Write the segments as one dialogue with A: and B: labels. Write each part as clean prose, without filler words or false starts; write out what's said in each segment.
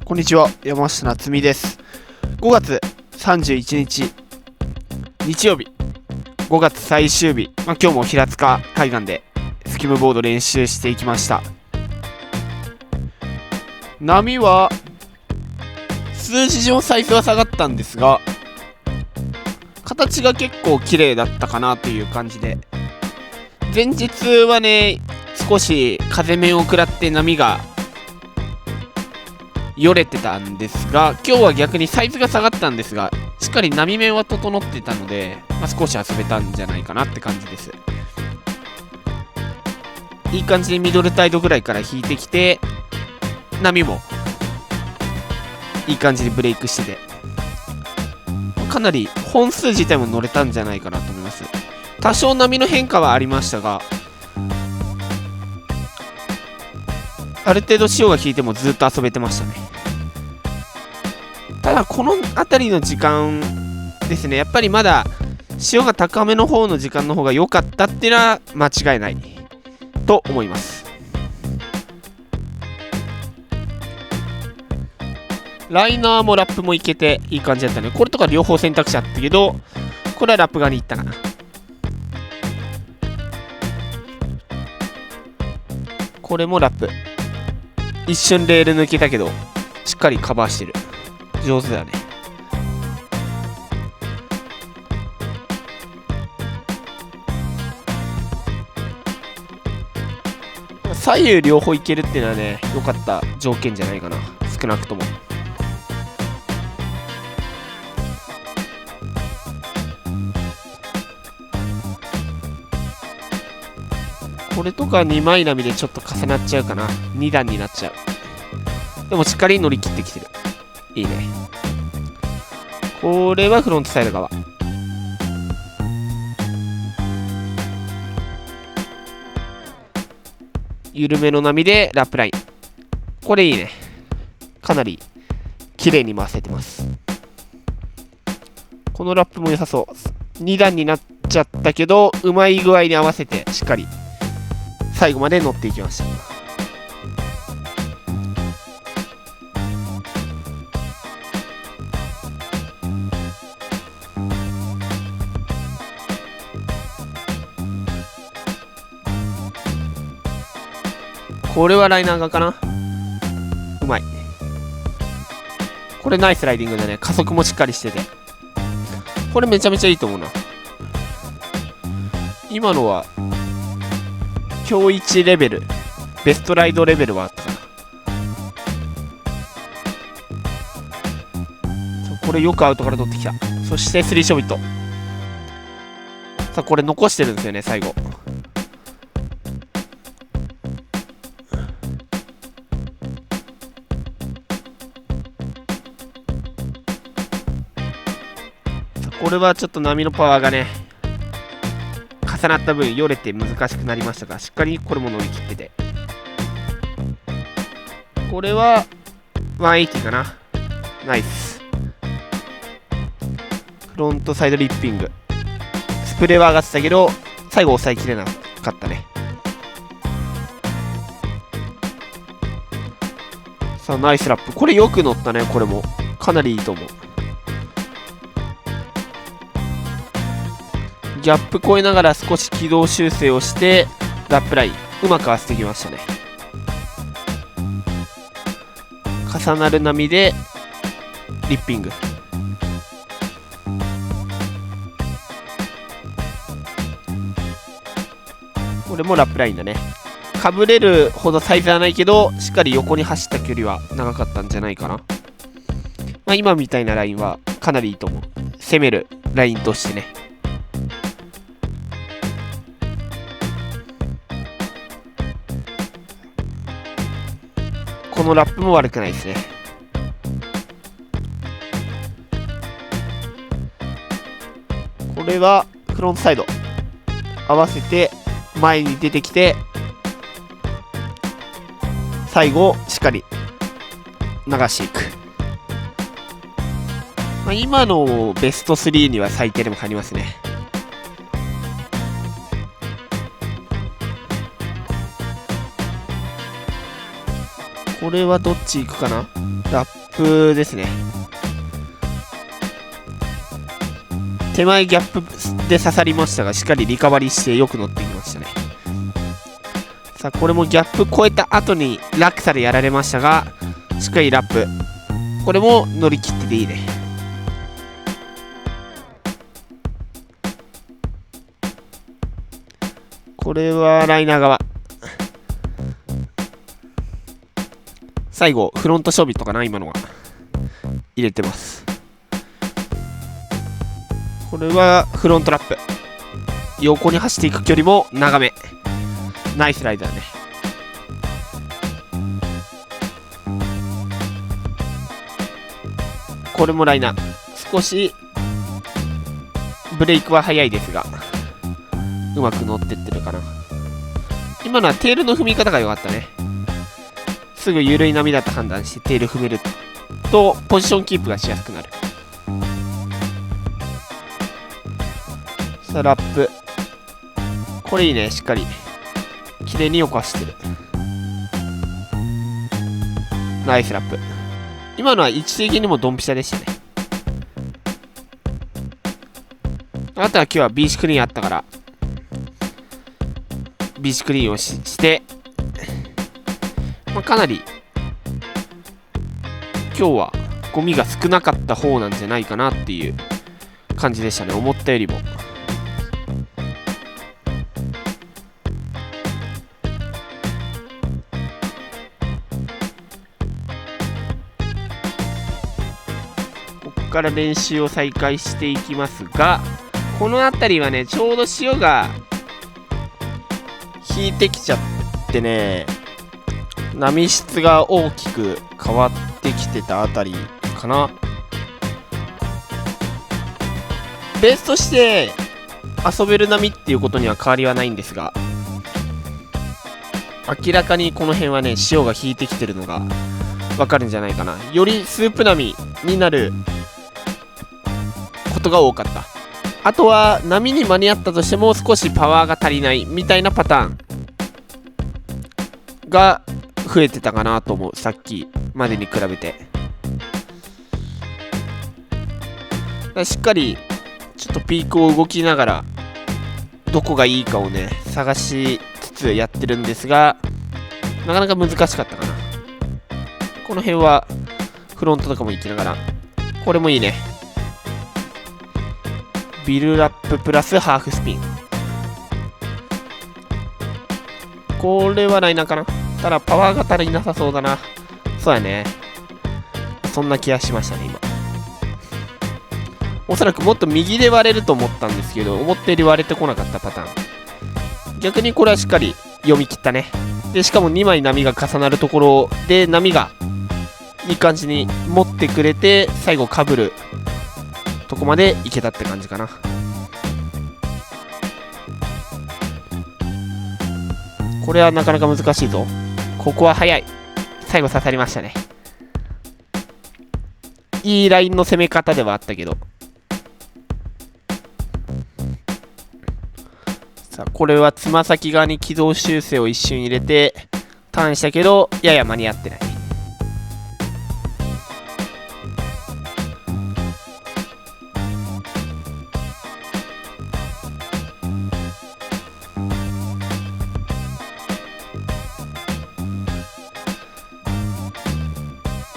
A: こんにちは、山下夏実です。5月31日日曜日、5月最終日、今日も平塚海岸でスキムボード練習していきました。波は数字上サイズは下がったんですが、形が結構綺麗だったかなという感じで、前日はね少し風面を食らって波がよれてたんですが、今日は逆にサイズが下がったんですが、しっかり波面は整ってたので、少し遊べたんじゃないかなって感じです。いい感じでミドルタイドぐらいから引いてきて、波もいい感じでブレイクしてて、かなり本数自体も乗れたんじゃないかなと思います。多少波の変化はありましたが、ある程度潮が引いてもずっと遊べてましたね。ただこの辺りの時間ですね、やっぱりまだ潮が高めの方の時間の方が良かったっていうのは間違いないと思います。ライナーもラップもいけていい感じだったね。これとか両方選択肢あったけど、これはラップ側に行ったかな。これもラップ、一瞬レール抜けたけどしっかりカバーしてる。上手だね。左右両方いけるっていうのはね、良かった条件じゃないかな、少なくとも。これとか2枚波でちょっと重なっちゃうかな。2段になっちゃう。でもしっかり乗り切ってきてる。いいね。これはフロントサイド側。緩めの波でラップライン。これいいね。かなり綺麗に回せてます。このラップも良さそう。2段になっちゃったけど、うまい具合に合わせてしっかり最後まで乗っていきました。これはライナー側かな。うまい。これナイスライディングだね。加速もしっかりしてて、これめちゃめちゃいいと思うな。今のは今日1レベル、ベストライドレベルはあったかな。これよくアウトから取ってきた。そしてスリーショビット。さあこれ残してるんですよね、最後。これはちょっと波のパワーがね重なった分よれて難しくなりましたが、しっかりこれも乗り切ってて、これは180かな。ナイス。フロントサイドリッピング、スプレーは上がってたけど最後抑えきれなかったね。さあナイスラップ。これよく乗ったね。これもかなりいいと思う。ギャップ越えながら少し軌道修正をしてラップラインうまく合わせてきましたね。重なる波でリッピング。これもラップラインだね。かぶれるほどサイズはないけど、しっかり横に走った距離は長かったんじゃないかな。今みたいなラインはかなりいいと思う。攻めるラインとしてね。このラップも悪くないですね。これはフロントサイド合わせて前に出てきて、最後しっかり流していく。今のベスト3には最低でも入りますね。これはどっち行くかな。ラップですね。手前ギャップで刺さりましたが、しっかりリカバリーしてよく乗ってきましたね。さあこれもギャップ超えた後に落差でやられましたが、しっかりラップ、これも乗り切ってていいね。これはライナー側。最後フロントショビットかな、今のは入れてます。これはフロントラップ、横に走っていく距離も長め。ナイスライダーね。これもライナー、少しブレイクは早いですがうまく乗ってってるかな。今のはテールの踏み方が良かったね。すぐ緩い波だと判断してテール踏めるとポジションキープがしやすくなる。さあラップ、これいいね。しっかり綺麗に横走ってる。ナイスラップ。今のは位置的にもドンピシャでしたね。あとは今日は B シクリーンあったから B シクリーンをして、かなり今日はゴミが少なかった方なんじゃないかなっていう感じでしたね、思ったよりも。ここから練習を再開していきますが、この辺りはねちょうど潮が引いてきちゃってね、波質が大きく変わってきてたあたりかな。ベースとして遊べる波っていうことには変わりはないんですが、明らかにこの辺はね潮が引いてきてるのがわかるんじゃないかな。よりスープ波になることが多かった。あとは波に間に合ったとしても少しパワーが足りないみたいなパターンが増えてたかなと思う、さっきまでに比べて。しっかりちょっとピークを動きながらどこがいいかをね探しつつやってるんですが、なかなか難しかったかな。この辺はフロントとかも行きながら、これもいいね。ビルラッププラスハーフスピン、これはライナーかな。ただパワーが足りなさそうだな。そうやね、そんな気がしましたね今。おそらくもっと右で割れると思ったんですけど、思ったより割れてこなかったパターン。逆にこれはしっかり読み切ったね。でしかも2枚波が重なるところで波がいい感じに持ってくれて、最後かぶるとこまでいけたって感じかな。これはなかなか難しいぞ。ここは早い。最後刺さりましたね。いいラインの攻め方ではあったけど。さあこれはつま先側に軌道修正を一瞬入れてターンしたけど、やや間に合ってない。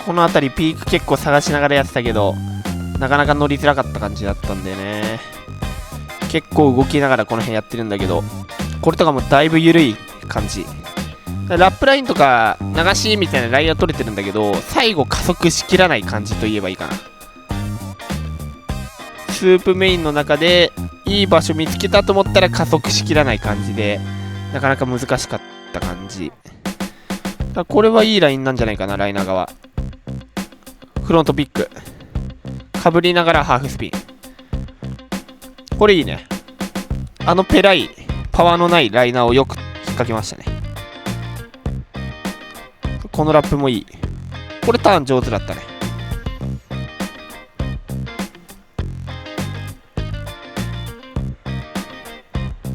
A: この辺りピーク結構探しながらやってたけど、なかなか乗りづらかった感じだったんでね。結構動きながらこの辺やってるんだけど、これとかもだいぶ緩い感じ。ラップラインとか流しみたいなラインは取れてるんだけど、最後加速しきらない感じと言えばいいかな。スープメインの中でいい場所見つけたと思ったら加速しきらない感じで、なかなか難しかった感じ。これはいいラインなんじゃないかな、ライナー側。フロントピックかぶりながらハーフスピン、これいいね。ペライパワーのないライナーをよく引っ掛けましたね。このラップもいい。これターン上手だったね。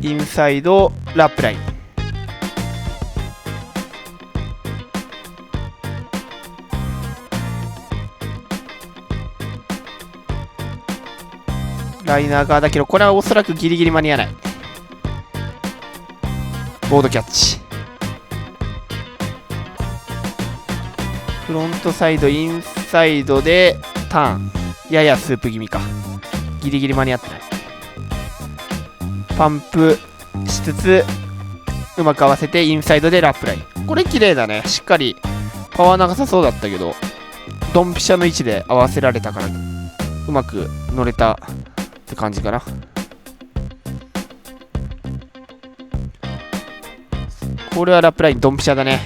A: インサイドラップライン、ライナー側だけど、これはおそらくギリギリ間に合わない。ボードキャッチ。フロントサイド、インサイドでターン。ややスープ気味か。ギリギリ間に合ってない。パンプしつつ、うまく合わせてインサイドでラップライン。これ綺麗だね。しっかりパワーなさそうだったけど、ドンピシャの位置で合わせられたから、うまく乗れたって感じかな。これはラップラインドンピシャだね。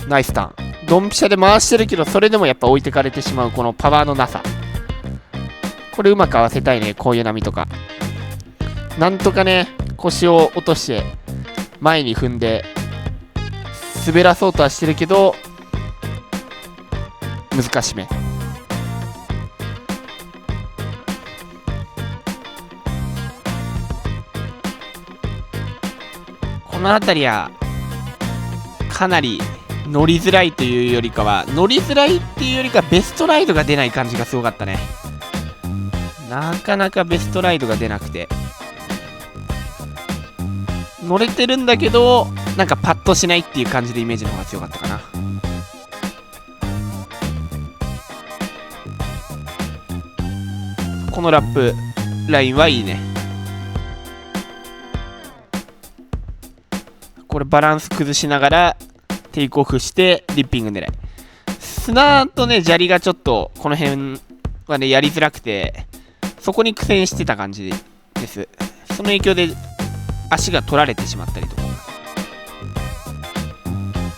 A: ナイスターン。ドンピシャで回してるけど、それでもやっぱ置いてかれてしまうこのパワーのなさ。これうまく合わせたいね。こういう波とかなんとかね、腰を落として前に踏んで滑らそうとはしてるけど、難しめ。この辺りはかなり乗りづらいというよりかは、乗りづらいっていうよりかベストライドが出ない感じがすごかったね。なかなかベストライドが出なくて、乗れてるんだけどなんかパッとしないっていう感じでイメージの方が強かったかな。このラップラインはいいね。これバランス崩しながらテイクオフしてリッピング狙い。砂とね砂利がちょっとこの辺はねやりづらくて、そこに苦戦してた感じです。その影響で足が取られてしまったりとか。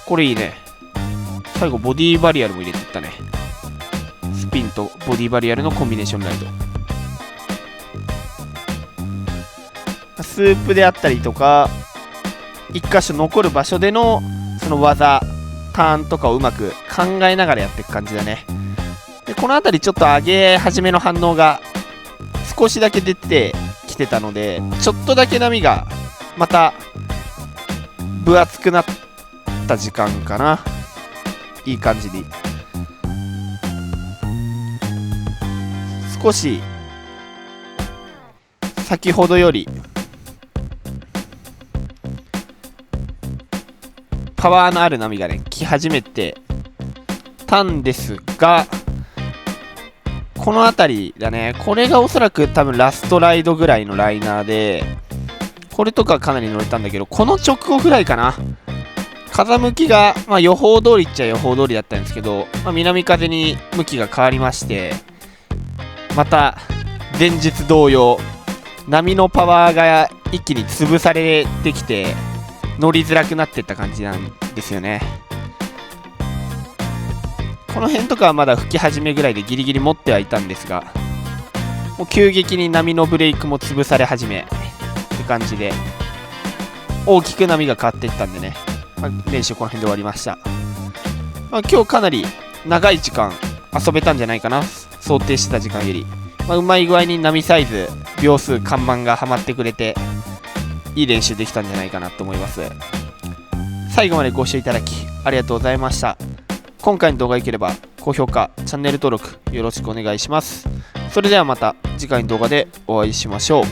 A: これいいね。最後ボディバリアルも入れていったね。スピンとボディバリアルのコンビネーションライド。スープであったりとか、一箇所残る場所でのその技ターンとかをうまく考えながらやっていく感じだね。でこの辺りちょっと上げ始めの反応が少しだけ出てきてたので、ちょっとだけ波がまた分厚くなった時間かな。いい感じに少し先ほどよりパワーのある波がね来始めてたんですが、この辺りだね。これがおそらく多分ラストライドぐらいのライナーで、これとかかなり乗れたんだけど、この直後ぐらいかな。風向きが、予報通りっちゃ予報通りだったんですけど、南風に向きが変わりまして、また前日同様波のパワーが一気に潰されてきて乗りづらくなっていった感じなんですよね。この辺とかはまだ吹き始めぐらいでギリギリ持ってはいたんですが、もう急激に波のブレイクも潰され始めって感じで大きく波が変わっていったんでね、練習この辺で終わりました。今日かなり長い時間遊べたんじゃないかな、想定してた時間より。うまい具合に波サイズ秒数看板がはまってくれていい練習できたんじゃないかなと思います。最後までご視聴いただきありがとうございました。今回の動画が良ければ高評価、チャンネル登録よろしくお願いします。それではまた次回の動画でお会いしましょう。